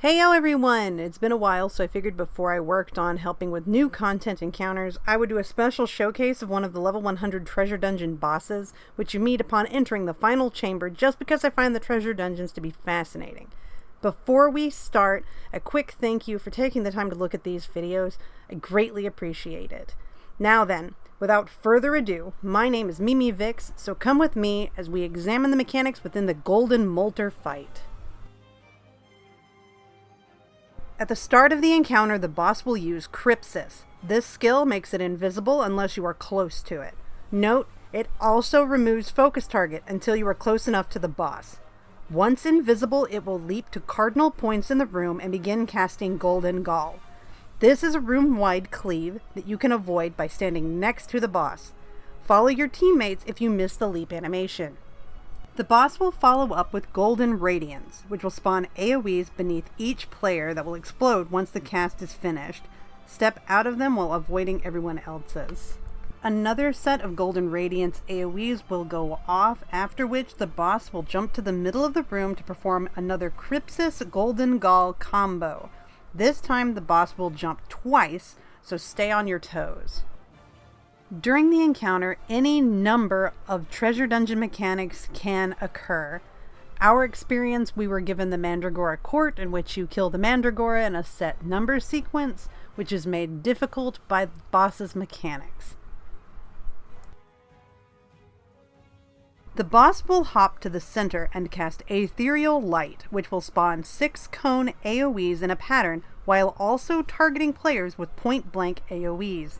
Heyo everyone! It's been a while, so I figured before I worked on helping with new content encounters, I would do a special showcase of one of the level 100 treasure dungeon bosses, which you meet upon entering the final chamber, just because I find the treasure dungeons to be fascinating. Before we start, a quick thank you for taking the time to look at these videos. I greatly appreciate it. Now then, without further ado, my name is Mimi Vix, so come with me as we examine the mechanics within the Golden Molter fight. At the start of the encounter, the boss will use Crypsis. This skill makes it invisible unless you are close to it. Note, it also removes focus target until you are close enough to the boss. Once invisible, it will leap to cardinal points in the room and begin casting Golden Gall. This is a room-wide cleave that you can avoid by standing next to the boss. Follow your teammates if you miss the leap animation. The boss will follow up with Golden Radiance, which will spawn AoEs beneath each player that will explode once the cast is finished. Step out of them while avoiding everyone else's. Another set of Golden Radiance AoEs will go off, after which the boss will jump to the middle of the room to perform another Crypsis Golden Gall combo. This time the boss will jump twice, so stay on your toes. During the encounter, any number of treasure dungeon mechanics can occur. Our experience, we were given the Mandragora Court, in which you kill the Mandragora in a set number sequence, which is made difficult by the boss's mechanics. The boss will hop to the center and cast Ethereal Light, which will spawn 6 cone AoEs in a pattern, while also targeting players with point-blank AoEs.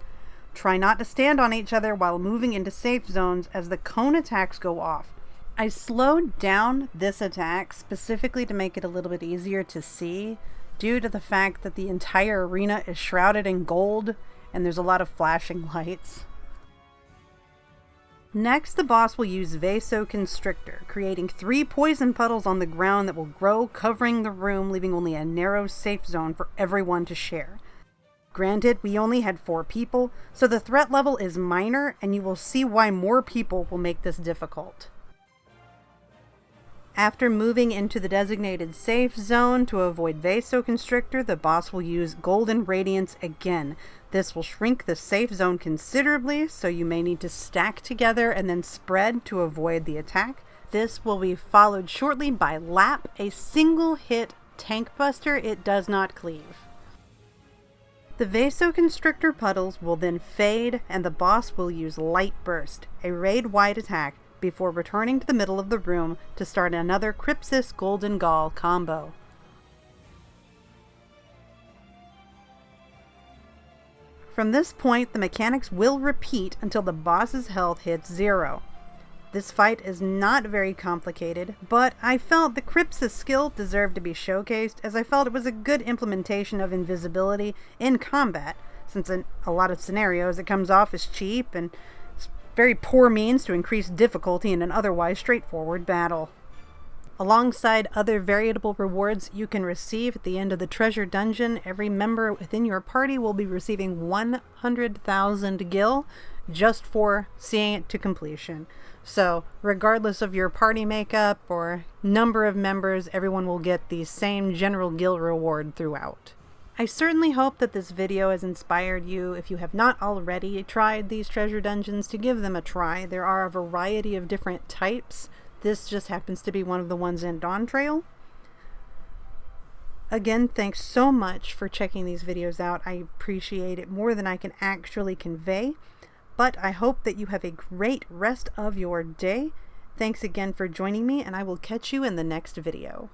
Try not to stand on each other while moving into safe zones as the cone attacks go off. I slowed down this attack specifically to make it a little bit easier to see, due to the fact that the entire arena is shrouded in gold and there's a lot of flashing lights. Next, the boss will use Vasoconstrictor, creating 3 poison puddles on the ground that will grow, covering the room, leaving only a narrow safe zone for everyone to share. Granted, we only had 4 people, so the threat level is minor, and you will see why more people will make this difficult. After moving into the designated safe zone to avoid Vasoconstrictor, the boss will use Golden Radiance again. This will shrink the safe zone considerably, so you may need to stack together and then spread to avoid the attack. This will be followed shortly by Lap, a single hit tank buster. It does not cleave. The Vasoconstrictor puddles will then fade, and the boss will use Light Burst, a raid-wide attack, before returning to the middle of the room to start another Crypsis Golden Gall combo. From this point, the mechanics will repeat until the boss's health hits 0. This fight is not very complicated, but I felt the Crypsis skill deserved to be showcased, as I felt it was a good implementation of invisibility in combat, since in a lot of scenarios it comes off as cheap and very poor means to increase difficulty in an otherwise straightforward battle. Alongside other variable rewards you can receive at the end of the treasure dungeon, every member within your party will be receiving 100,000 gil just for seeing it to completion. So, regardless of your party makeup or number of members, everyone will get the same general gil reward throughout. I certainly hope that this video has inspired you, if you have not already tried these treasure dungeons, to give them a try. There are a variety of different types. This just happens to be one of the ones in Dawn Trail. Again, thanks so much for checking these videos out. I appreciate it more than I can actually convey. But I hope that you have a great rest of your day. Thanks again for joining me, and I will catch you in the next video.